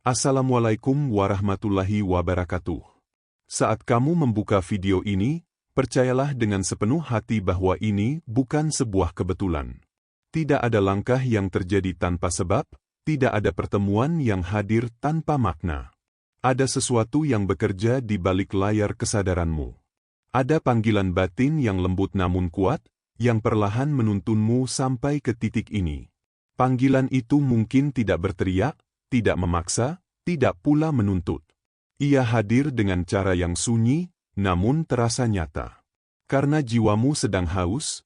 Assalamualaikum warahmatullahi wabarakatuh. Saat kamu membuka video ini, percayalah dengan sepenuh hati bahwa ini bukan sebuah kebetulan. Tidak ada langkah yang terjadi tanpa sebab, tidak ada pertemuan yang hadir tanpa makna. Ada sesuatu yang bekerja di balik layar kesadaranmu. Ada panggilan batin yang lembut namun kuat, yang perlahan menuntunmu sampai ke titik ini. Panggilan itu mungkin tidak berteriak, tidak memaksa, tidak pula menuntut. Ia hadir dengan cara yang sunyi, namun terasa nyata. Karena jiwamu sedang haus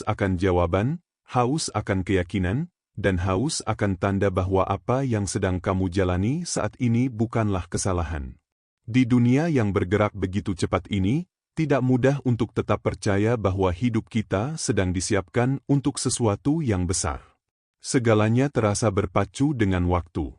akan jawaban, haus akan keyakinan, dan haus akan tanda bahwa apa yang sedang kamu jalani saat ini bukanlah kesalahan. Di dunia yang bergerak begitu cepat ini, tidak mudah untuk tetap percaya bahwa hidup kita sedang disiapkan untuk sesuatu yang besar. Segalanya terasa berpacu dengan waktu.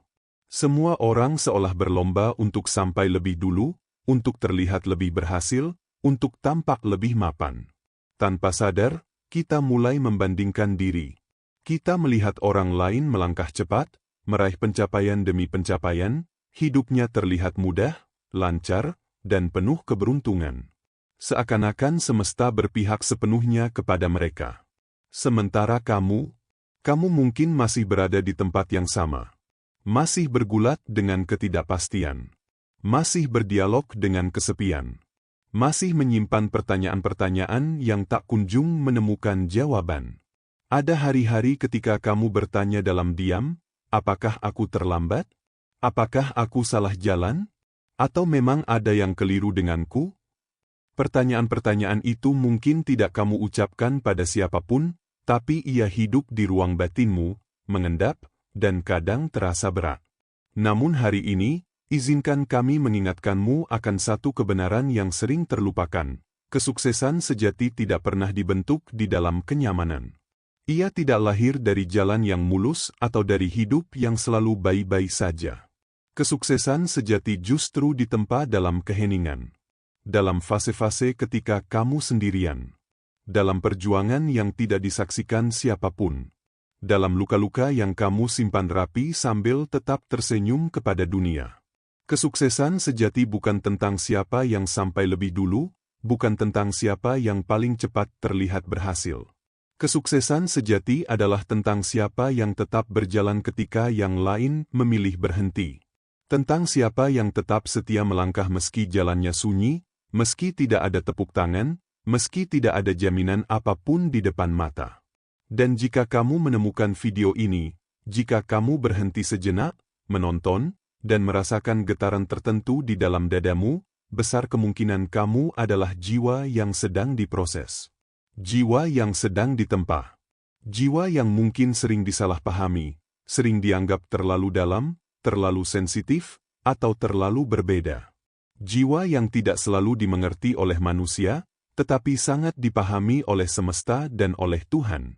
Semua orang seolah berlomba untuk sampai lebih dulu, untuk terlihat lebih berhasil, untuk tampak lebih mapan. Tanpa sadar, kita mulai membandingkan diri. Kita melihat orang lain melangkah cepat, meraih pencapaian demi pencapaian, hidupnya terlihat mudah, lancar, dan penuh keberuntungan. Seakan-akan semesta berpihak sepenuhnya kepada mereka. Sementara kamu mungkin masih berada di tempat yang sama. Masih bergulat dengan ketidakpastian. Masih berdialog dengan kesepian. Masih menyimpan pertanyaan-pertanyaan yang tak kunjung menemukan jawaban. Ada hari-hari ketika kamu bertanya dalam diam, apakah aku terlambat? Apakah aku salah jalan? Atau memang ada yang keliru denganku? Pertanyaan-pertanyaan itu mungkin tidak kamu ucapkan pada siapapun, tapi ia hidup di ruang batinmu, mengendap, dan kadang terasa berat. Namun hari ini, izinkan kami mengingatkanmu akan satu kebenaran yang sering terlupakan. Kesuksesan sejati tidak pernah dibentuk di dalam kenyamanan. Ia tidak lahir dari jalan yang mulus atau dari hidup yang selalu baik-baik saja. Kesuksesan sejati justru ditempa dalam keheningan. Dalam fase-fase ketika kamu sendirian. Dalam perjuangan yang tidak disaksikan siapapun. Dalam luka-luka yang kamu simpan rapi sambil tetap tersenyum kepada dunia. Kesuksesan sejati bukan tentang siapa yang sampai lebih dulu, bukan tentang siapa yang paling cepat terlihat berhasil. Kesuksesan sejati adalah tentang siapa yang tetap berjalan ketika yang lain memilih berhenti. Tentang siapa yang tetap setia melangkah meski jalannya sunyi, meski tidak ada tepuk tangan, meski tidak ada jaminan apapun di depan mata. Dan jika kamu menemukan video ini, jika kamu berhenti sejenak, menonton, dan merasakan getaran tertentu di dalam dadamu, besar kemungkinan kamu adalah jiwa yang sedang diproses. Jiwa yang sedang ditempa. Jiwa yang mungkin sering disalahpahami, sering dianggap terlalu dalam, terlalu sensitif, atau terlalu berbeda. Jiwa yang tidak selalu dimengerti oleh manusia, tetapi sangat dipahami oleh semesta dan oleh Tuhan.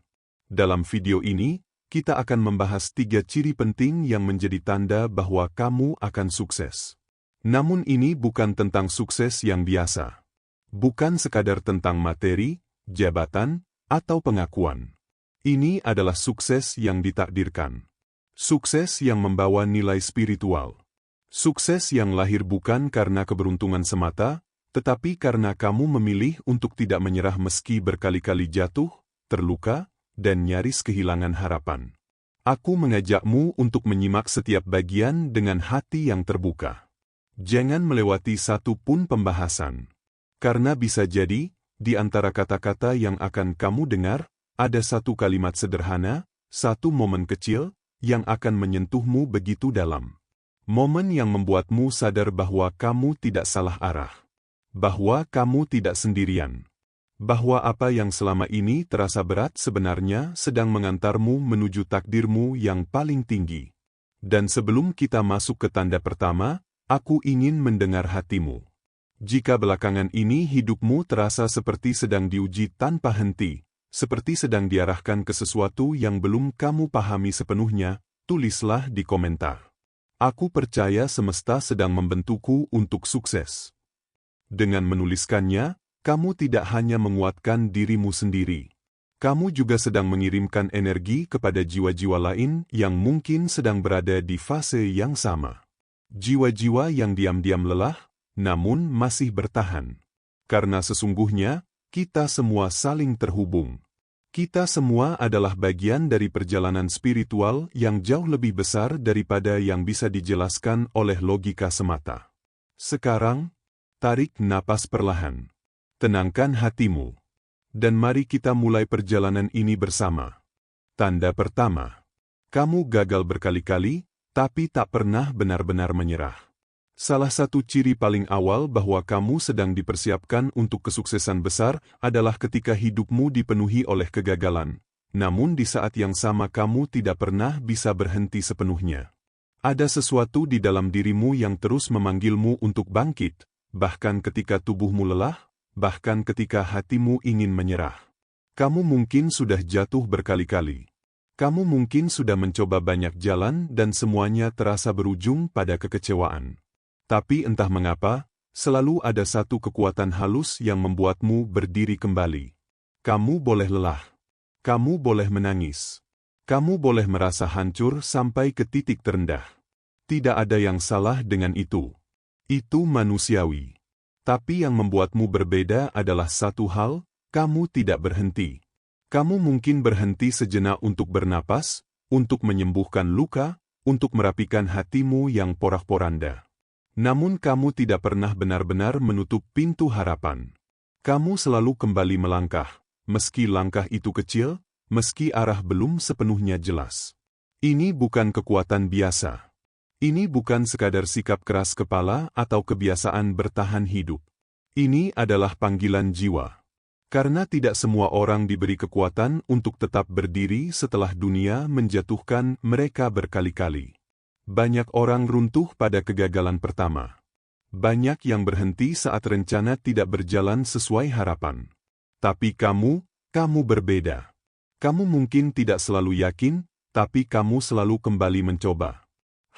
Dalam video ini, kita akan membahas 3 ciri penting yang menjadi tanda bahwa kamu akan sukses. Namun ini bukan tentang sukses yang biasa. Bukan sekadar tentang materi, jabatan, atau pengakuan. Ini adalah sukses yang ditakdirkan. Sukses yang membawa nilai spiritual. Sukses yang lahir bukan karena keberuntungan semata, tetapi karena kamu memilih untuk tidak menyerah meski berkali-kali jatuh, terluka, dan nyaris kehilangan harapan. Aku mengajakmu untuk menyimak setiap bagian dengan hati yang terbuka. Jangan melewati satu pun pembahasan. Karena bisa jadi, di antara kata-kata yang akan kamu dengar, ada satu kalimat sederhana, satu momen kecil, yang akan menyentuhmu begitu dalam. Momen yang membuatmu sadar bahwa kamu tidak salah arah. Bahwa kamu tidak sendirian. Bahwa apa yang selama ini terasa berat sebenarnya sedang mengantarmu menuju takdirmu yang paling tinggi. Dan sebelum kita masuk ke tanda pertama, aku ingin mendengar hatimu. Jika belakangan ini hidupmu terasa seperti sedang diuji tanpa henti, seperti sedang diarahkan ke sesuatu yang belum kamu pahami sepenuhnya, tulislah di komentar. Aku percaya semesta sedang membentukku untuk sukses. Dengan menuliskannya, kamu tidak hanya menguatkan dirimu sendiri. Kamu juga sedang mengirimkan energi kepada jiwa-jiwa lain yang mungkin sedang berada di fase yang sama. Jiwa-jiwa yang diam-diam lelah, namun masih bertahan. Karena sesungguhnya, kita semua saling terhubung. Kita semua adalah bagian dari perjalanan spiritual yang jauh lebih besar daripada yang bisa dijelaskan oleh logika semata. Sekarang, tarik napas perlahan. Tenangkan hatimu. Dan mari kita mulai perjalanan ini bersama. Tanda pertama. Kamu gagal berkali-kali, tapi tak pernah benar-benar menyerah. Salah satu ciri paling awal bahwa kamu sedang dipersiapkan untuk kesuksesan besar adalah ketika hidupmu dipenuhi oleh kegagalan. Namun di saat yang sama kamu tidak pernah bisa berhenti sepenuhnya. Ada sesuatu di dalam dirimu yang terus memanggilmu untuk bangkit, bahkan ketika tubuhmu lelah, bahkan ketika hatimu ingin menyerah. Kamu mungkin sudah jatuh berkali-kali. Kamu mungkin sudah mencoba banyak jalan dan semuanya terasa berujung pada kekecewaan. Tapi entah mengapa, selalu ada satu kekuatan halus yang membuatmu berdiri kembali. Kamu boleh lelah. Kamu boleh menangis. Kamu boleh merasa hancur sampai ke titik terendah. Tidak ada yang salah dengan itu. Itu manusiawi. Tapi yang membuatmu berbeda adalah satu hal, kamu tidak berhenti. Kamu mungkin berhenti sejenak untuk bernapas, untuk menyembuhkan luka, untuk merapikan hatimu yang porak-poranda. Namun kamu tidak pernah benar-benar menutup pintu harapan. Kamu selalu kembali melangkah, meski langkah itu kecil, meski arah belum sepenuhnya jelas. Ini bukan kekuatan biasa. Ini bukan sekadar sikap keras kepala atau kebiasaan bertahan hidup. Ini adalah panggilan jiwa. Karena tidak semua orang diberi kekuatan untuk tetap berdiri setelah dunia menjatuhkan mereka berkali-kali. Banyak orang runtuh pada kegagalan pertama. Banyak yang berhenti saat rencana tidak berjalan sesuai harapan. Tapi kamu berbeda. Kamu mungkin tidak selalu yakin, tapi kamu selalu kembali mencoba.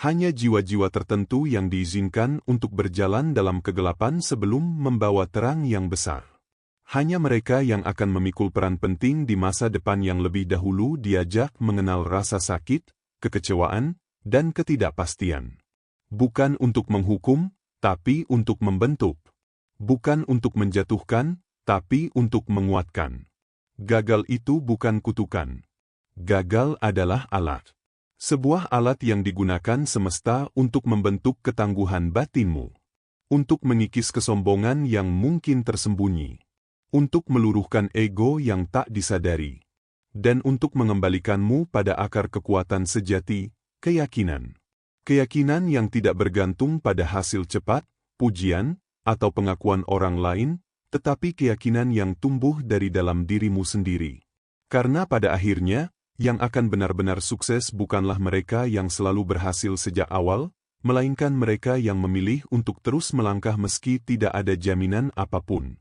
Hanya jiwa-jiwa tertentu yang diizinkan untuk berjalan dalam kegelapan sebelum membawa terang yang besar. Hanya mereka yang akan memikul peran penting di masa depan yang lebih dahulu diajak mengenal rasa sakit, kekecewaan, dan ketidakpastian. Bukan untuk menghukum, tapi untuk membentuk. Bukan untuk menjatuhkan, tapi untuk menguatkan. Gagal itu bukan kutukan. Gagal adalah alat. Sebuah alat yang digunakan semesta untuk membentuk ketangguhan batinmu. Untuk mengikis kesombongan yang mungkin tersembunyi. Untuk meluruhkan ego yang tak disadari. Dan untuk mengembalikanmu pada akar kekuatan sejati, keyakinan. Keyakinan yang tidak bergantung pada hasil cepat, pujian, atau pengakuan orang lain, tetapi keyakinan yang tumbuh dari dalam dirimu sendiri. Karena pada akhirnya, yang akan benar-benar sukses bukanlah mereka yang selalu berhasil sejak awal, melainkan mereka yang memilih untuk terus melangkah meski tidak ada jaminan apapun.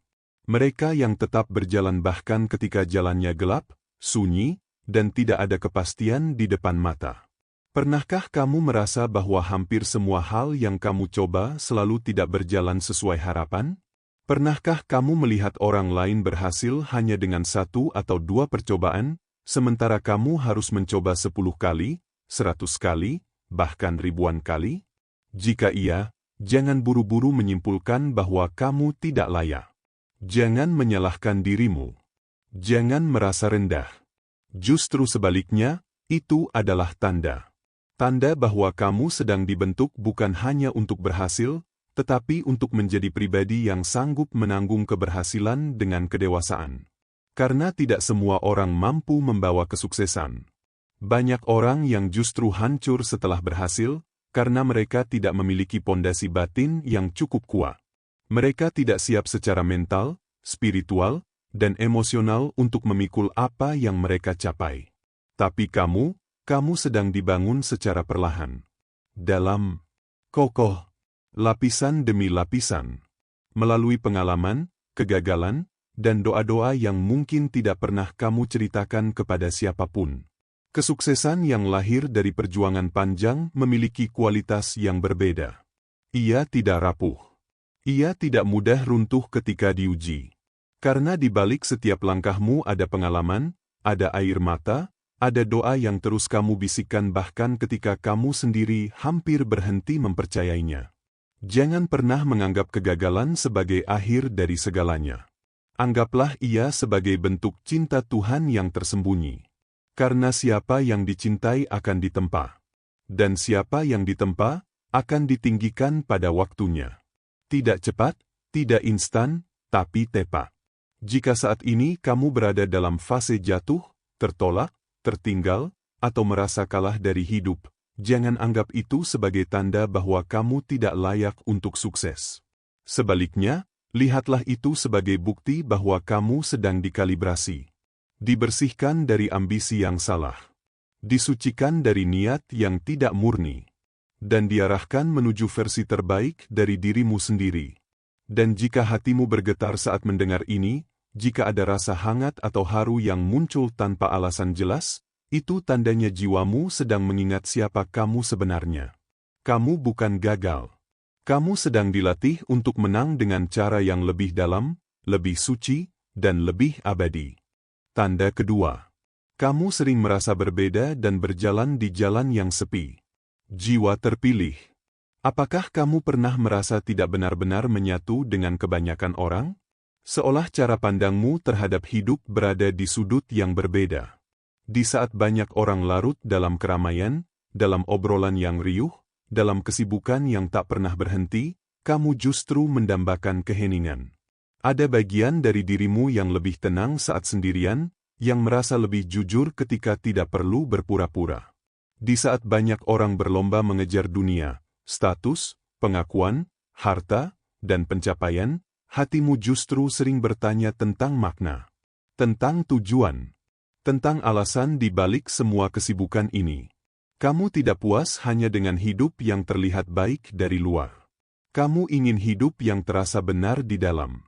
Mereka yang tetap berjalan bahkan ketika jalannya gelap, sunyi, dan tidak ada kepastian di depan mata. Pernahkah kamu merasa bahwa hampir semua hal yang kamu coba selalu tidak berjalan sesuai harapan? Pernahkah kamu melihat orang lain berhasil hanya dengan 1 atau 2 percobaan, sementara kamu harus mencoba 10 kali, 100 kali, bahkan ribuan kali? Jika iya, jangan buru-buru menyimpulkan bahwa kamu tidak layak. Jangan menyalahkan dirimu. Jangan merasa rendah. Justru sebaliknya, itu adalah tanda. Tanda bahwa kamu sedang dibentuk bukan hanya untuk berhasil, tetapi untuk menjadi pribadi yang sanggup menanggung keberhasilan dengan kedewasaan. Karena tidak semua orang mampu membawa kesuksesan. Banyak orang yang justru hancur setelah berhasil, karena mereka tidak memiliki pondasi batin yang cukup kuat. Mereka tidak siap secara mental, spiritual, dan emosional untuk memikul apa yang mereka capai. Tapi kamu sedang dibangun secara perlahan. Dalam, kokoh, lapisan demi lapisan. Melalui pengalaman, kegagalan, dan doa-doa yang mungkin tidak pernah kamu ceritakan kepada siapapun. Kesuksesan yang lahir dari perjuangan panjang memiliki kualitas yang berbeda. Ia tidak rapuh. Ia tidak mudah runtuh ketika diuji. Karena di balik setiap langkahmu ada pengalaman, ada air mata, Ada doa yang terus kamu bisikkan bahkan ketika kamu sendiri hampir berhenti mempercayainya. Jangan pernah menganggap kegagalan sebagai akhir dari segalanya. Anggaplah ia sebagai bentuk cinta Tuhan yang tersembunyi. Karena siapa yang dicintai akan ditempa. Dan siapa yang ditempa, akan ditinggikan pada waktunya. Tidak cepat, tidak instan, tapi tepat. Jika saat ini kamu berada dalam fase jatuh, tertolak, tertinggal, atau merasa kalah dari hidup, jangan anggap itu sebagai tanda bahwa kamu tidak layak untuk sukses. Sebaliknya, lihatlah itu sebagai bukti bahwa kamu sedang dikalibrasi. Dibersihkan dari ambisi yang salah. Disucikan dari niat yang tidak murni. Dan diarahkan menuju versi terbaik dari dirimu sendiri. Dan jika hatimu bergetar saat mendengar ini, jika ada rasa hangat atau haru yang muncul tanpa alasan jelas, itu tandanya jiwamu sedang mengingat siapa kamu sebenarnya. Kamu bukan gagal. Kamu sedang dilatih untuk menang dengan cara yang lebih dalam, lebih suci, dan lebih abadi. Tanda kedua. Kamu sering merasa berbeda dan berjalan di jalan yang sepi. Jiwa terpilih. Apakah kamu pernah merasa tidak benar-benar menyatu dengan kebanyakan orang? Seolah cara pandangmu terhadap hidup berada di sudut yang berbeda. Di saat banyak orang larut dalam keramaian, dalam obrolan yang riuh, dalam kesibukan yang tak pernah berhenti, kamu justru mendambakan keheningan. Ada bagian dari dirimu yang lebih tenang saat sendirian, yang merasa lebih jujur ketika tidak perlu berpura-pura. Di saat banyak orang berlomba mengejar dunia, status, pengakuan, harta, dan pencapaian, hatimu justru sering bertanya tentang makna, tentang tujuan, tentang alasan di balik semua kesibukan ini. Kamu tidak puas hanya dengan hidup yang terlihat baik dari luar. Kamu ingin hidup yang terasa benar di dalam.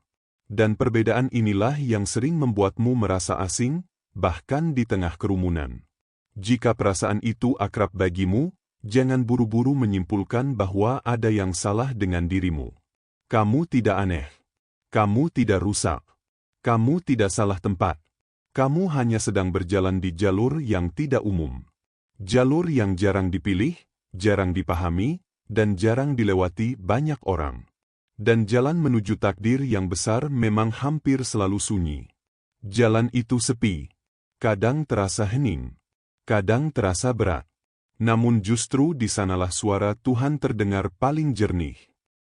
Dan perbedaan inilah yang sering membuatmu merasa asing, bahkan di tengah kerumunan. Jika perasaan itu akrab bagimu, jangan buru-buru menyimpulkan bahwa ada yang salah dengan dirimu. Kamu tidak aneh. Kamu tidak rusak. Kamu tidak salah tempat. Kamu hanya sedang berjalan di jalur yang tidak umum. Jalur yang jarang dipilih, jarang dipahami, dan jarang dilewati banyak orang. Dan jalan menuju takdir yang besar memang hampir selalu sunyi. Jalan itu sepi. Kadang terasa hening. Kadang terasa berat. Namun justru di sanalah suara Tuhan terdengar paling jernih.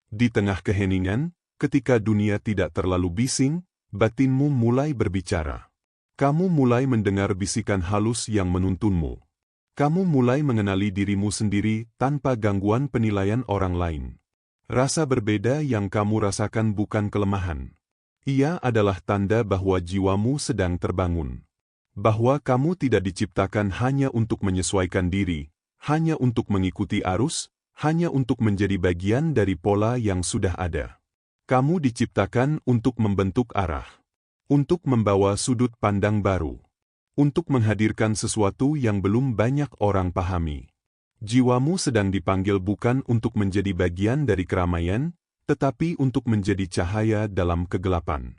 Di tengah keheningan, ketika dunia tidak terlalu bising, batinmu mulai berbicara. Kamu mulai mendengar bisikan halus yang menuntunmu. Kamu mulai mengenali dirimu sendiri tanpa gangguan penilaian orang lain. Rasa berbeda yang kamu rasakan bukan kelemahan. Ia adalah tanda bahwa jiwamu sedang terbangun. Bahwa kamu tidak diciptakan hanya untuk menyesuaikan diri, hanya untuk mengikuti arus, hanya untuk menjadi bagian dari pola yang sudah ada. Kamu diciptakan untuk membentuk arah, untuk membawa sudut pandang baru, untuk menghadirkan sesuatu yang belum banyak orang pahami. Jiwamu sedang dipanggil bukan untuk menjadi bagian dari keramaian, tetapi untuk menjadi cahaya dalam kegelapan.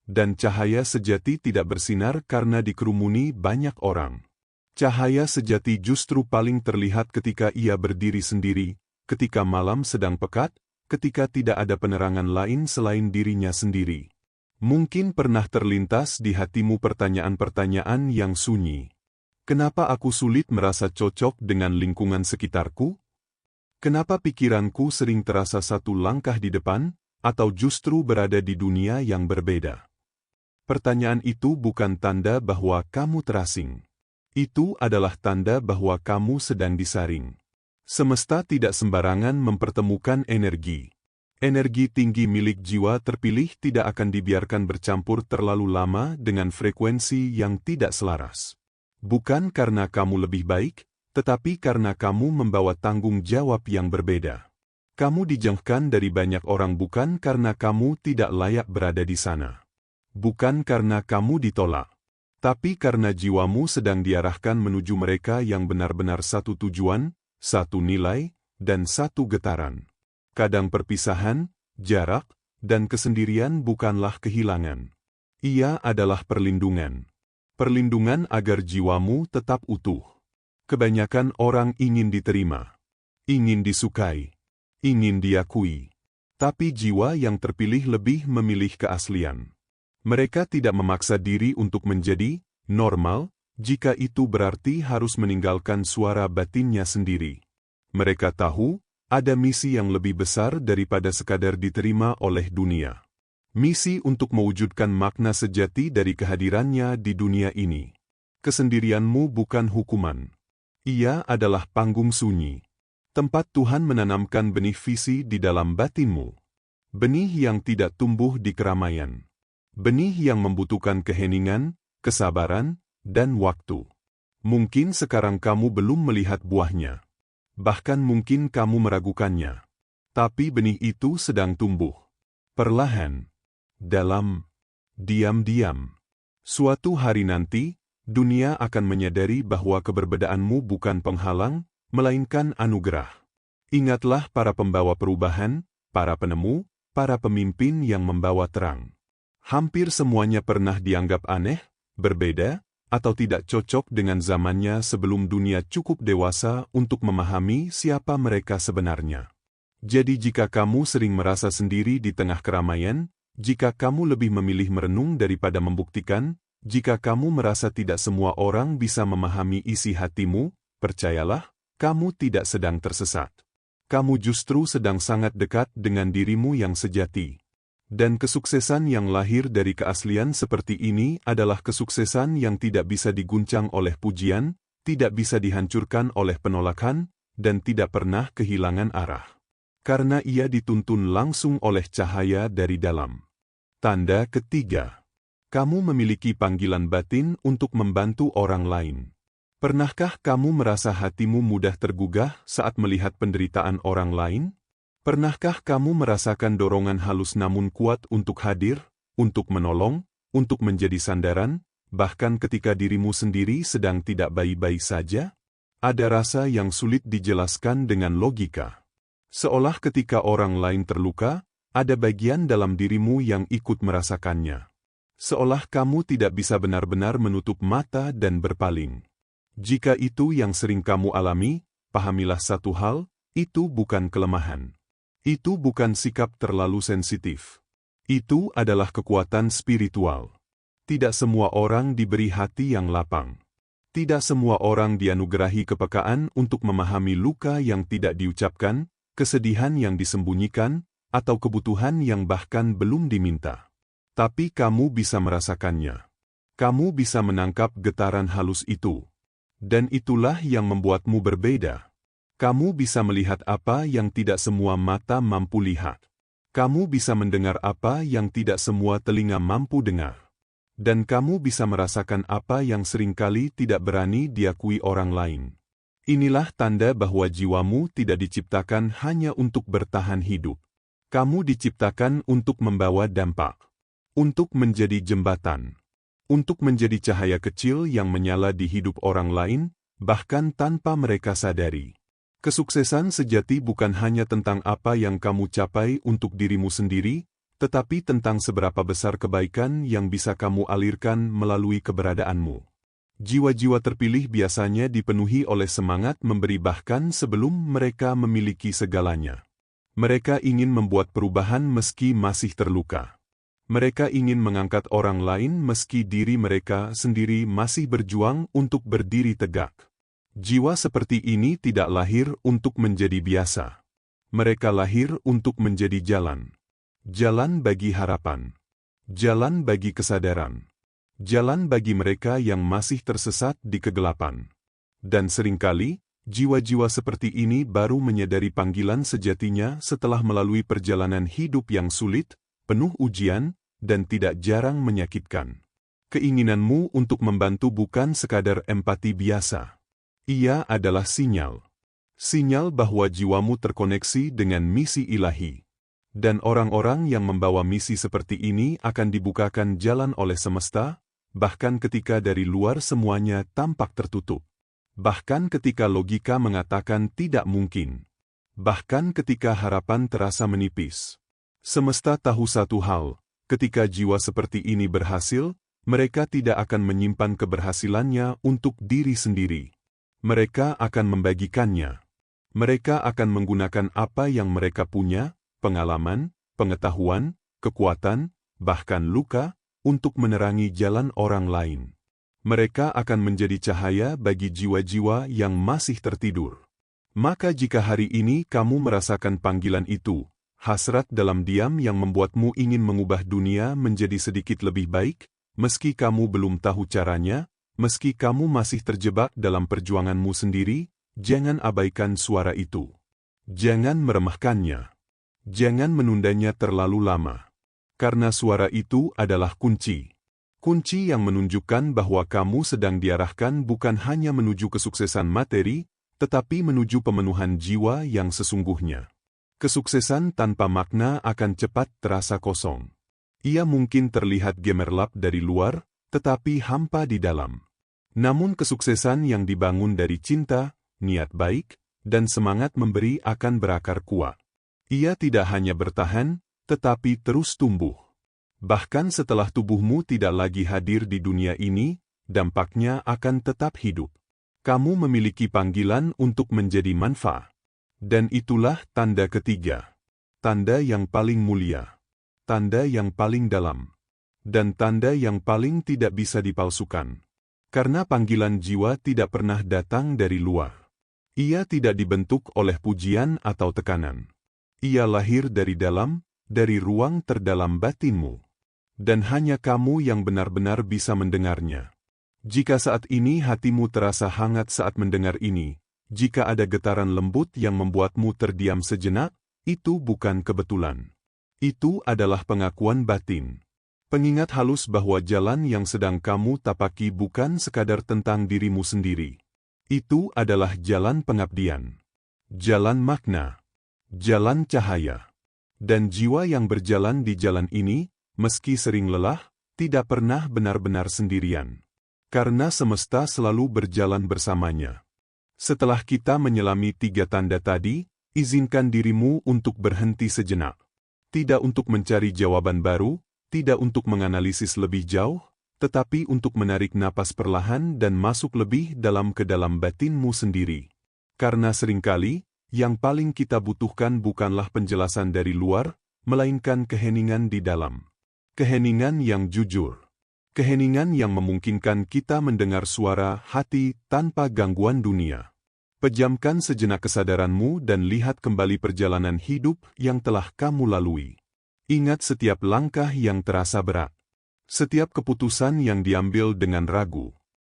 Dan cahaya sejati tidak bersinar karena dikerumuni banyak orang. Cahaya sejati justru paling terlihat ketika ia berdiri sendiri, ketika malam sedang pekat, ketika tidak ada penerangan lain selain dirinya sendiri. Mungkin pernah terlintas di hatimu pertanyaan-pertanyaan yang sunyi. Kenapa aku sulit merasa cocok dengan lingkungan sekitarku? Kenapa pikiranku sering terasa satu langkah di depan, atau justru berada di dunia yang berbeda? Pertanyaan itu bukan tanda bahwa kamu terasing. Itu adalah tanda bahwa kamu sedang disaring. Semesta tidak sembarangan mempertemukan energi. Energi tinggi milik jiwa terpilih tidak akan dibiarkan bercampur terlalu lama dengan frekuensi yang tidak selaras. Bukan karena kamu lebih baik, tetapi karena kamu membawa tanggung jawab yang berbeda. Kamu dijauhkan dari banyak orang bukan karena kamu tidak layak berada di sana. Bukan karena kamu ditolak. Tapi karena jiwamu sedang diarahkan menuju mereka yang benar-benar satu tujuan, satu nilai, dan satu getaran. Kadang perpisahan, jarak, dan kesendirian bukanlah kehilangan. Ia adalah perlindungan. perlindungan agar jiwamu tetap utuh. Kebanyakan orang ingin diterima, ingin disukai, ingin diakui. Tapi jiwa yang terpilih lebih memilih keaslian. Mereka tidak memaksa diri untuk menjadi normal, jika itu berarti harus meninggalkan suara batinnya sendiri. Mereka tahu, ada misi yang lebih besar daripada sekadar diterima oleh dunia. Misi untuk mewujudkan makna sejati dari kehadirannya di dunia ini. Kesendirianmu bukan hukuman. Ia adalah panggung sunyi. Tempat Tuhan menanamkan benih visi di dalam batinmu. Benih yang tidak tumbuh di keramaian. Benih yang membutuhkan keheningan, kesabaran, dan waktu. Mungkin sekarang kamu belum melihat buahnya. Bahkan mungkin kamu meragukannya. Tapi benih itu sedang tumbuh. Perlahan. Dalam. Diam-diam. Suatu hari nanti, dunia akan menyadari bahwa keberbedaanmu bukan penghalang, melainkan anugerah. Ingatlah para pembawa perubahan, para penemu, para pemimpin yang membawa terang. Hampir semuanya pernah dianggap aneh, berbeda, atau tidak cocok dengan zamannya sebelum dunia cukup dewasa untuk memahami siapa mereka sebenarnya. Jadi jika kamu sering merasa sendiri di tengah keramaian, jika kamu lebih memilih merenung daripada membuktikan, jika kamu merasa tidak semua orang bisa memahami isi hatimu, percayalah, kamu tidak sedang tersesat. Kamu justru sedang sangat dekat dengan dirimu yang sejati. Dan kesuksesan yang lahir dari keaslian seperti ini adalah kesuksesan yang tidak bisa diguncang oleh pujian, tidak bisa dihancurkan oleh penolakan, dan tidak pernah kehilangan arah. Karena ia dituntun langsung oleh cahaya dari dalam. Tanda ketiga. Kamu memiliki panggilan batin untuk membantu orang lain. Pernahkah kamu merasa hatimu mudah tergugah saat melihat penderitaan orang lain? Pernahkah kamu merasakan dorongan halus namun kuat untuk hadir, untuk menolong, untuk menjadi sandaran, bahkan ketika dirimu sendiri sedang tidak baik-baik saja? Ada rasa yang sulit dijelaskan dengan logika. Seolah ketika orang lain terluka, ada bagian dalam dirimu yang ikut merasakannya. Seolah kamu tidak bisa benar-benar menutup mata dan berpaling. Jika itu yang sering kamu alami, pahamilah satu hal, itu bukan kelemahan. Itu bukan sikap terlalu sensitif. Itu adalah kekuatan spiritual. Tidak semua orang diberi hati yang lapang. Tidak semua orang dianugerahi kepekaan untuk memahami luka yang tidak diucapkan, kesedihan yang disembunyikan, atau kebutuhan yang bahkan belum diminta. Tapi kamu bisa merasakannya. Kamu bisa menangkap getaran halus itu. Dan itulah yang membuatmu berbeda. Kamu bisa melihat apa yang tidak semua mata mampu lihat. Kamu bisa mendengar apa yang tidak semua telinga mampu dengar. Dan kamu bisa merasakan apa yang seringkali tidak berani diakui orang lain. Inilah tanda bahwa jiwamu tidak diciptakan hanya untuk bertahan hidup. Kamu diciptakan untuk membawa dampak. Untuk menjadi jembatan. Untuk menjadi cahaya kecil yang menyala di hidup orang lain, bahkan tanpa mereka sadari. Kesuksesan sejati bukan hanya tentang apa yang kamu capai untuk dirimu sendiri, tetapi tentang seberapa besar kebaikan yang bisa kamu alirkan melalui keberadaanmu. Jiwa-jiwa terpilih biasanya dipenuhi oleh semangat memberi bahkan sebelum mereka memiliki segalanya. Mereka ingin membuat perubahan meski masih terluka. Mereka ingin mengangkat orang lain meski diri mereka sendiri masih berjuang untuk berdiri tegak. Jiwa seperti ini tidak lahir untuk menjadi biasa. Mereka lahir untuk menjadi jalan. Jalan bagi harapan. Jalan bagi kesadaran. Jalan bagi mereka yang masih tersesat di kegelapan. Dan seringkali, jiwa-jiwa seperti ini baru menyadari panggilan sejatinya setelah melalui perjalanan hidup yang sulit, penuh ujian, dan tidak jarang menyakitkan. Keinginanmu untuk membantu bukan sekadar empati biasa. Ia adalah sinyal. Sinyal bahwa jiwamu terkoneksi dengan misi ilahi. Dan orang-orang yang membawa misi seperti ini akan dibukakan jalan oleh semesta, bahkan ketika dari luar semuanya tampak tertutup. Bahkan ketika logika mengatakan tidak mungkin. Bahkan ketika harapan terasa menipis. Semesta tahu satu hal. Ketika jiwa seperti ini berhasil, Mereka tidak akan menyimpan keberhasilannya untuk diri sendiri. Mereka akan membagikannya. Mereka akan menggunakan apa yang mereka punya, pengalaman, pengetahuan, kekuatan, bahkan luka, untuk menerangi jalan orang lain. Mereka akan menjadi cahaya bagi jiwa-jiwa yang masih tertidur. Maka jika hari ini kamu merasakan panggilan itu, hasrat dalam diam yang membuatmu ingin mengubah dunia menjadi sedikit lebih baik, meski kamu belum tahu caranya, meski kamu masih terjebak dalam perjuanganmu sendiri, jangan abaikan suara itu. Jangan meremehkannya. Jangan menundanya terlalu lama. Karena suara itu adalah kunci. Kunci yang menunjukkan bahwa kamu sedang diarahkan bukan hanya menuju kesuksesan materi, tetapi menuju pemenuhan jiwa yang sesungguhnya. Kesuksesan tanpa makna akan cepat terasa kosong. Ia mungkin terlihat gemerlap dari luar, tetapi hampa di dalam. Namun kesuksesan yang dibangun dari cinta, niat baik, dan semangat memberi akan berakar kuat. Ia tidak hanya bertahan, tetapi terus tumbuh. Bahkan setelah tubuhmu tidak lagi hadir di dunia ini, dampaknya akan tetap hidup. Kamu memiliki panggilan untuk menjadi manfaat. Dan itulah tanda ketiga. Tanda yang paling mulia. Tanda yang paling dalam. Dan tanda yang paling tidak bisa dipalsukan. Karena panggilan jiwa tidak pernah datang dari luar. Ia tidak dibentuk oleh pujian atau tekanan. Ia lahir dari dalam, dari ruang terdalam batinmu. Dan hanya kamu yang benar-benar bisa mendengarnya. Jika saat ini hatimu terasa hangat saat mendengar ini, jika ada getaran lembut yang membuatmu terdiam sejenak, itu bukan kebetulan. Itu adalah pengakuan batin. Pengingat halus bahwa jalan yang sedang kamu tapaki bukan sekadar tentang dirimu sendiri. Itu adalah jalan pengabdian. Jalan makna. Jalan cahaya. Dan jiwa yang berjalan di jalan ini, meski sering lelah, tidak pernah benar-benar sendirian. Karena semesta selalu berjalan bersamanya. Setelah kita menyelami 3 tanda tadi, izinkan dirimu untuk berhenti sejenak. Tidak untuk mencari jawaban baru, tidak untuk menganalisis lebih jauh, tetapi untuk menarik napas perlahan dan masuk lebih dalam ke dalam batinmu sendiri. Karena seringkali, yang paling kita butuhkan bukanlah penjelasan dari luar, melainkan keheningan di dalam. Keheningan yang jujur. Keheningan yang memungkinkan kita mendengar suara hati tanpa gangguan dunia. Pejamkan sejenak kesadaranmu dan lihat kembali perjalanan hidup yang telah kamu lalui. Ingat setiap langkah yang terasa berat. Setiap keputusan yang diambil dengan ragu.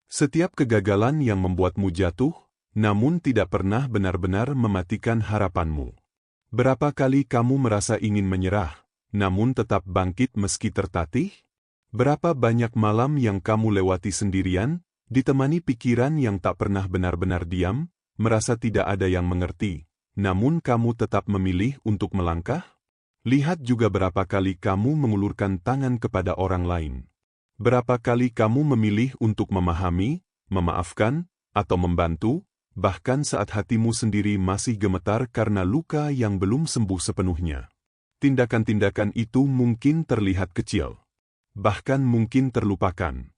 Setiap kegagalan yang membuatmu jatuh, namun tidak pernah benar-benar mematikan harapanmu. Berapa kali kamu merasa ingin menyerah, namun tetap bangkit meski tertatih? Berapa banyak malam yang kamu lewati sendirian, ditemani pikiran yang tak pernah benar-benar diam, merasa tidak ada yang mengerti, namun kamu tetap memilih untuk melangkah? Lihat juga berapa kali kamu mengulurkan tangan kepada orang lain. Berapa kali kamu memilih untuk memahami, memaafkan, atau membantu, bahkan saat hatimu sendiri masih gemetar karena luka yang belum sembuh sepenuhnya. Tindakan-tindakan itu mungkin terlihat kecil. Bahkan mungkin terlupakan.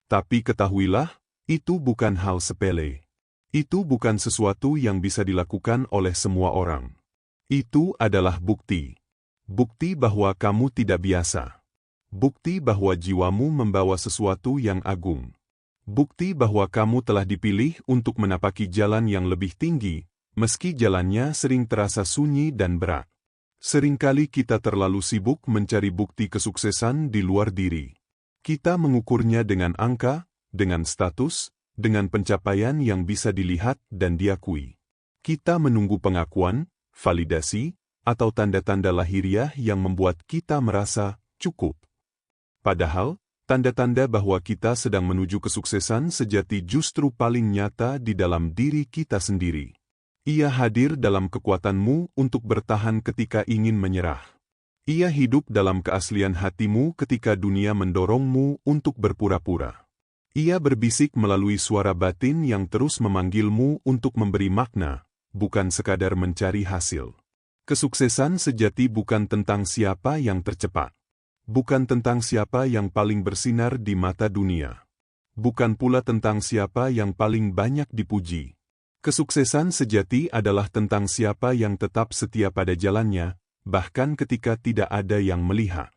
Tapi ketahuilah, itu bukan hal sepele. Itu bukan sesuatu yang bisa dilakukan oleh semua orang. Itu adalah bukti. Bukti bahwa kamu tidak biasa. Bukti bahwa jiwamu membawa sesuatu yang agung. Bukti bahwa kamu telah dipilih untuk menapaki jalan yang lebih tinggi, meski jalannya sering terasa sunyi dan berat. Seringkali kita terlalu sibuk mencari bukti kesuksesan di luar diri. Kita mengukurnya dengan angka, dengan status, dengan pencapaian yang bisa dilihat dan diakui. Kita menunggu pengakuan, validasi, atau tanda-tanda lahiriah yang membuat kita merasa cukup. Padahal, tanda-tanda bahwa kita sedang menuju kesuksesan sejati justru paling nyata di dalam diri kita sendiri. Ia hadir dalam kekuatanmu untuk bertahan ketika ingin menyerah. Ia hidup dalam keaslian hatimu ketika dunia mendorongmu untuk berpura-pura. Ia berbisik melalui suara batin yang terus memanggilmu untuk memberi makna, bukan sekadar mencari hasil. Kesuksesan sejati bukan tentang siapa yang tercepat. Bukan tentang siapa yang paling bersinar di mata dunia. Bukan pula tentang siapa yang paling banyak dipuji. Kesuksesan sejati adalah tentang siapa yang tetap setia pada jalannya, bahkan ketika tidak ada yang melihat.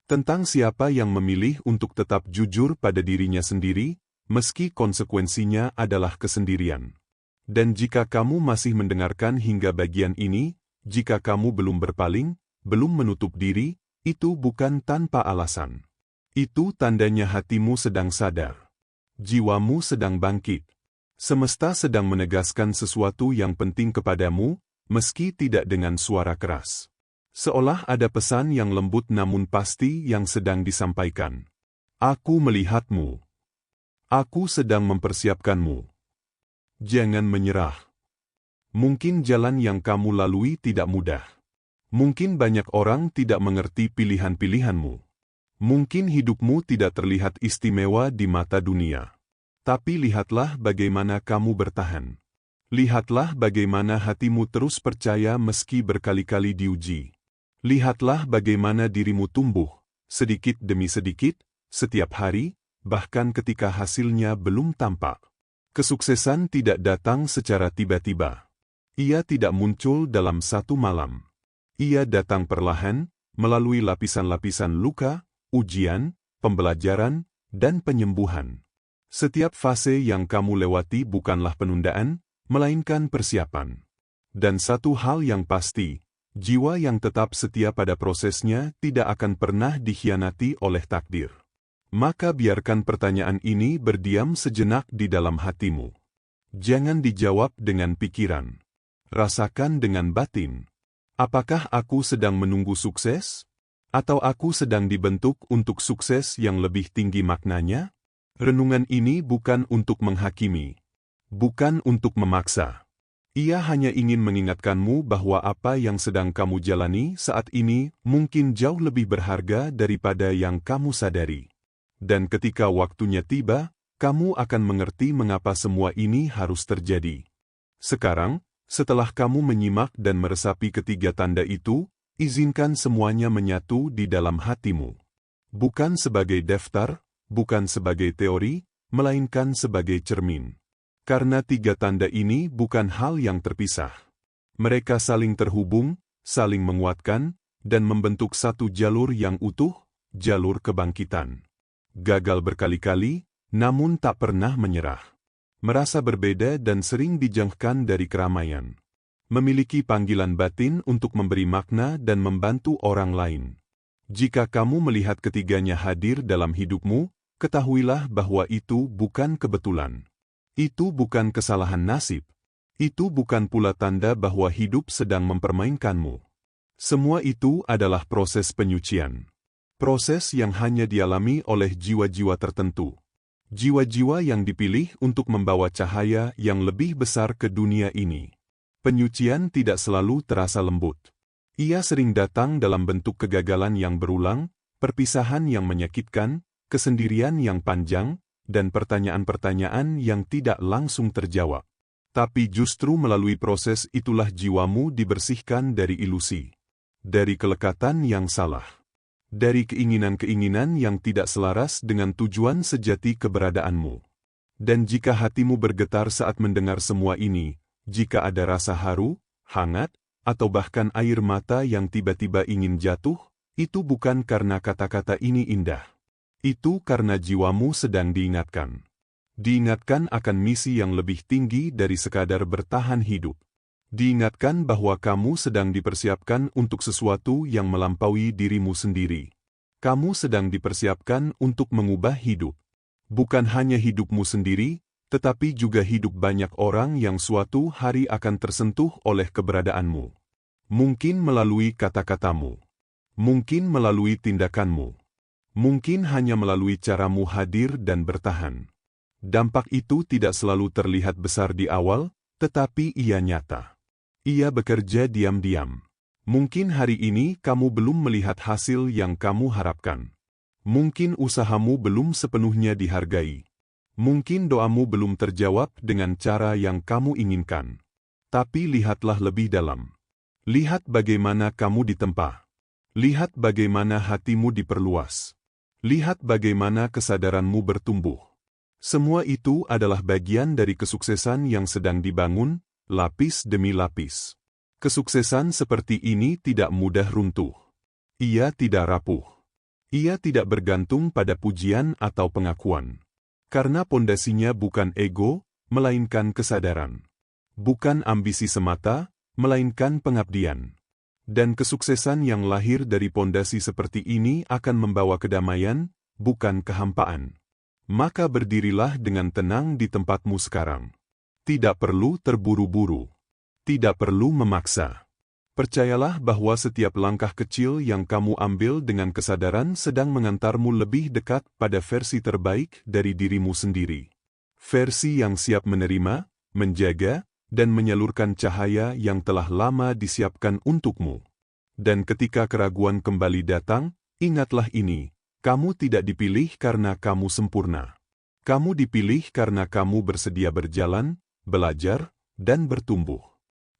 Tentang siapa yang memilih untuk tetap jujur pada dirinya sendiri, meski konsekuensinya adalah kesendirian. Dan jika kamu masih mendengarkan hingga bagian ini, jika kamu belum berpaling, belum menutup diri, itu bukan tanpa alasan. Itu tandanya hatimu sedang sadar. Jiwamu sedang bangkit. Semesta sedang menegaskan sesuatu yang penting kepadamu, meski tidak dengan suara keras. Seolah ada pesan yang lembut namun pasti yang sedang disampaikan. Aku melihatmu. Aku sedang mempersiapkanmu. Jangan menyerah. Mungkin jalan yang kamu lalui tidak mudah. Mungkin banyak orang tidak mengerti pilihan-pilihanmu. Mungkin hidupmu tidak terlihat istimewa di mata dunia. Tapi lihatlah bagaimana kamu bertahan. Lihatlah bagaimana hatimu terus percaya meski berkali-kali diuji. Lihatlah bagaimana dirimu tumbuh, sedikit demi sedikit, setiap hari, bahkan ketika hasilnya belum tampak. Kesuksesan tidak datang secara tiba-tiba. Ia tidak muncul dalam satu malam. Ia datang perlahan, melalui lapisan-lapisan luka, ujian, pembelajaran, dan penyembuhan. Setiap fase yang kamu lewati bukanlah penundaan, melainkan persiapan. Dan satu hal yang pasti, jiwa yang tetap setia pada prosesnya tidak akan pernah dikhianati oleh takdir. Maka biarkan pertanyaan ini berdiam sejenak di dalam hatimu. Jangan dijawab dengan pikiran. Rasakan dengan batin. Apakah aku sedang menunggu sukses? Atau aku sedang dibentuk untuk sukses yang lebih tinggi maknanya? Renungan ini bukan untuk menghakimi. Bukan untuk memaksa. Ia hanya ingin mengingatkanmu bahwa apa yang sedang kamu jalani saat ini mungkin jauh lebih berharga daripada yang kamu sadari. Dan ketika waktunya tiba, kamu akan mengerti mengapa semua ini harus terjadi. Sekarang, setelah kamu menyimak dan meresapi ketiga tanda itu, izinkan semuanya menyatu di dalam hatimu. Bukan sebagai daftar, bukan sebagai teori, melainkan sebagai cermin. Karena tiga tanda ini bukan hal yang terpisah. Mereka saling terhubung, saling menguatkan, dan membentuk satu jalur yang utuh, jalur kebangkitan. Gagal berkali-kali, namun tak pernah menyerah. Merasa berbeda dan sering dijauhkan dari keramaian. Memiliki panggilan batin untuk memberi makna dan membantu orang lain. Jika kamu melihat ketiganya hadir dalam hidupmu, ketahuilah bahwa itu bukan kebetulan. Itu bukan kesalahan nasib. Itu bukan pula tanda bahwa hidup sedang mempermainkanmu. Semua itu adalah proses penyucian. Proses yang hanya dialami oleh jiwa-jiwa tertentu. Jiwa-jiwa yang dipilih untuk membawa cahaya yang lebih besar ke dunia ini. Penyucian tidak selalu terasa lembut. Ia sering datang dalam bentuk kegagalan yang berulang, perpisahan yang menyakitkan, kesendirian yang panjang, dan pertanyaan-pertanyaan yang tidak langsung terjawab. Tapi justru melalui proses itulah jiwamu dibersihkan dari ilusi. Dari kelekatan yang salah. Dari keinginan-keinginan yang tidak selaras dengan tujuan sejati keberadaanmu. Dan jika hatimu bergetar saat mendengar semua ini, jika ada rasa haru, hangat, atau bahkan air mata yang tiba-tiba ingin jatuh, itu bukan karena kata-kata ini indah. Itu karena jiwamu sedang diingatkan. Diingatkan akan misi yang lebih tinggi dari sekadar bertahan hidup. Diingatkan bahwa kamu sedang dipersiapkan untuk sesuatu yang melampaui dirimu sendiri. Kamu sedang dipersiapkan untuk mengubah hidup. Bukan hanya hidupmu sendiri, tetapi juga hidup banyak orang yang suatu hari akan tersentuh oleh keberadaanmu. Mungkin melalui kata-katamu. Mungkin melalui tindakanmu. Mungkin hanya melalui caramu hadir dan bertahan. Dampak itu tidak selalu terlihat besar di awal, tetapi ia nyata. Ia bekerja diam-diam. Mungkin hari ini kamu belum melihat hasil yang kamu harapkan. Mungkin usahamu belum sepenuhnya dihargai. Mungkin doamu belum terjawab dengan cara yang kamu inginkan. Tapi lihatlah lebih dalam. Lihat bagaimana kamu ditempa. Lihat bagaimana hatimu diperluas. Lihat bagaimana kesadaranmu bertumbuh. Semua itu adalah bagian dari kesuksesan yang sedang dibangun, lapis demi lapis. Kesuksesan seperti ini tidak mudah runtuh. Ia tidak rapuh. Ia tidak bergantung pada pujian atau pengakuan. Karena pondasinya bukan ego, melainkan kesadaran. Bukan ambisi semata, melainkan pengabdian. Dan kesuksesan yang lahir dari pondasi seperti ini akan membawa kedamaian, bukan kehampaan. Maka berdirilah dengan tenang di tempatmu sekarang. Tidak perlu terburu-buru. Tidak perlu memaksa. Percayalah bahwa setiap langkah kecil yang kamu ambil dengan kesadaran sedang mengantarmu lebih dekat pada versi terbaik dari dirimu sendiri. Versi yang siap menerima, menjaga, dan menyalurkan cahaya yang telah lama disiapkan untukmu. Dan ketika keraguan kembali datang, ingatlah ini, kamu tidak dipilih karena kamu sempurna. Kamu dipilih karena kamu bersedia berjalan, belajar, dan bertumbuh.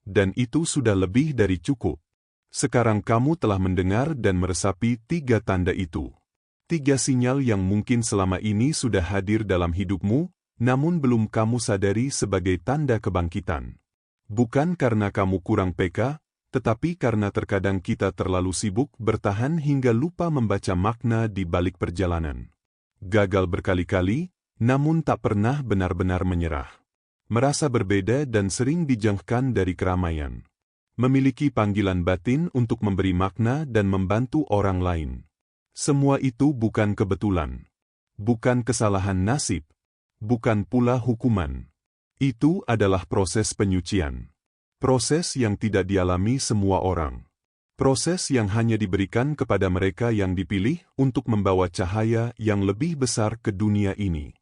Dan itu sudah lebih dari cukup. Sekarang kamu telah mendengar dan meresapi 3 tanda itu. 3 sinyal yang mungkin selama ini sudah hadir dalam hidupmu, namun belum kamu sadari sebagai tanda kebangkitan. Bukan karena kamu kurang peka, tetapi karena terkadang kita terlalu sibuk bertahan hingga lupa membaca makna di balik perjalanan. Gagal berkali-kali, namun tak pernah benar-benar menyerah. Merasa berbeda dan sering dijauhkan dari keramaian. Memiliki panggilan batin untuk memberi makna dan membantu orang lain. Semua itu bukan kebetulan. Bukan kesalahan nasib. Bukan pula hukuman. Itu adalah proses penyucian. Proses yang tidak dialami semua orang. Proses yang hanya diberikan kepada mereka yang dipilih untuk membawa cahaya yang lebih besar ke dunia ini.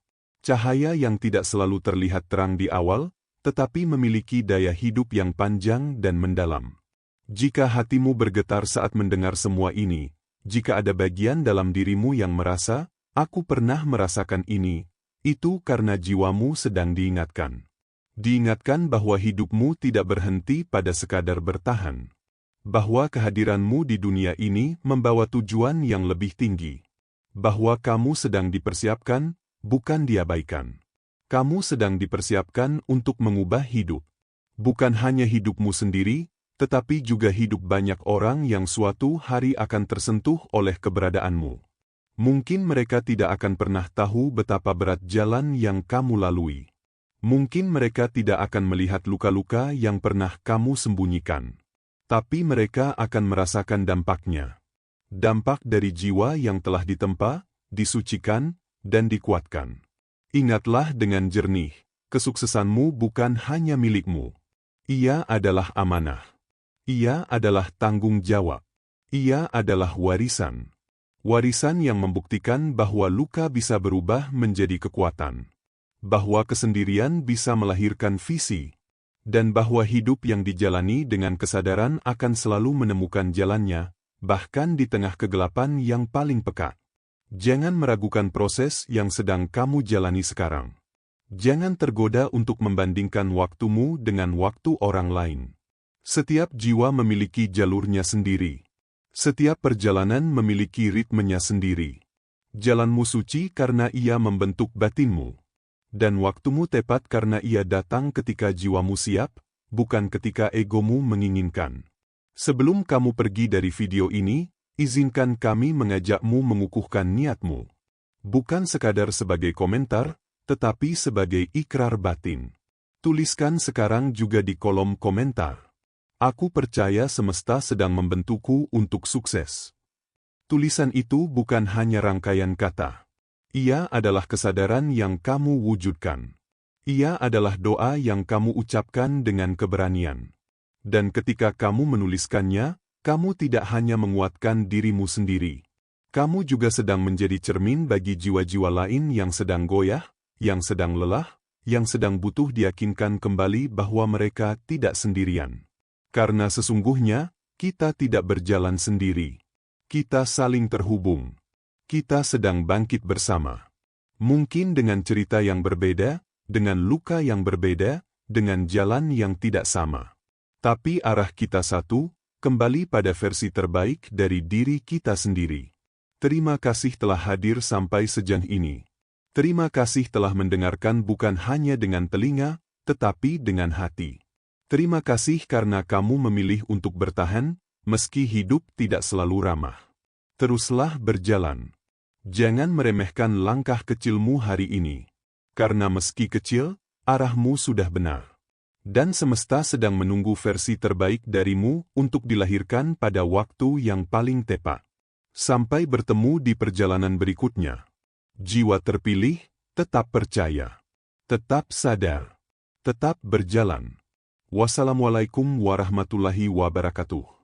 Cahaya yang tidak selalu terlihat terang di awal, tetapi memiliki daya hidup yang panjang dan mendalam. Jika hatimu bergetar saat mendengar semua ini, jika ada bagian dalam dirimu yang merasa, "Aku pernah merasakan ini," itu karena jiwamu sedang diingatkan. Diingatkan bahwa hidupmu tidak berhenti pada sekadar bertahan. Bahwa kehadiranmu di dunia ini membawa tujuan yang lebih tinggi. Bahwa kamu sedang dipersiapkan, bukan diabaikan. Kamu sedang dipersiapkan untuk mengubah hidup. Bukan hanya hidupmu sendiri, tetapi juga hidup banyak orang yang suatu hari akan tersentuh oleh keberadaanmu. Mungkin mereka tidak akan pernah tahu betapa berat jalan yang kamu lalui. Mungkin mereka tidak akan melihat luka-luka yang pernah kamu sembunyikan. Tapi mereka akan merasakan dampaknya. Dampak dari jiwa yang telah ditempa, disucikan, dan dikuatkan. Ingatlah dengan jernih, kesuksesanmu bukan hanya milikmu. Ia adalah amanah. Ia adalah tanggung jawab. Ia adalah warisan. Warisan yang membuktikan bahwa luka bisa berubah menjadi kekuatan. Bahwa kesendirian bisa melahirkan visi. Dan bahwa hidup yang dijalani dengan kesadaran akan selalu menemukan jalannya, bahkan di tengah kegelapan yang paling pekat. Jangan meragukan proses yang sedang kamu jalani sekarang. Jangan tergoda untuk membandingkan waktumu dengan waktu orang lain. Setiap jiwa memiliki jalurnya sendiri. Setiap perjalanan memiliki ritmenya sendiri. Jalanmu suci karena ia membentuk batinmu. Dan waktumu tepat karena ia datang ketika jiwamu siap, bukan ketika egomu menginginkan. Sebelum kamu pergi dari video ini, izinkan kami mengajakmu mengukuhkan niatmu. Bukan sekadar sebagai komentar, tetapi sebagai ikrar batin. Tuliskan sekarang juga di kolom komentar. Aku percaya semesta sedang membentukku untuk sukses. Tulisan itu bukan hanya rangkaian kata. Ia adalah kesadaran yang kamu wujudkan. Ia adalah doa yang kamu ucapkan dengan keberanian. Dan ketika kamu menuliskannya, kamu tidak hanya menguatkan dirimu sendiri. Kamu juga sedang menjadi cermin bagi jiwa-jiwa lain yang sedang goyah, yang sedang lelah, yang sedang butuh diyakinkan kembali bahwa mereka tidak sendirian. Karena sesungguhnya, kita tidak berjalan sendiri. Kita saling terhubung. Kita sedang bangkit bersama. Mungkin dengan cerita yang berbeda, dengan luka yang berbeda, dengan jalan yang tidak sama. Tapi arah kita satu, Kembali pada versi terbaik dari diri kita sendiri. Terima kasih telah hadir sampai sejauh ini. Terima kasih telah mendengarkan bukan hanya dengan telinga, tetapi dengan hati. Terima kasih karena kamu memilih untuk bertahan, meski hidup tidak selalu ramah. Teruslah berjalan. Jangan meremehkan langkah kecilmu hari ini. Karena meski kecil, arahmu sudah benar. Dan semesta sedang menunggu versi terbaik darimu untuk dilahirkan pada waktu yang paling tepat. Sampai bertemu di perjalanan berikutnya. Jiwa terpilih, tetap percaya. Tetap sadar. Tetap berjalan. Wassalamualaikum warahmatullahi wabarakatuh.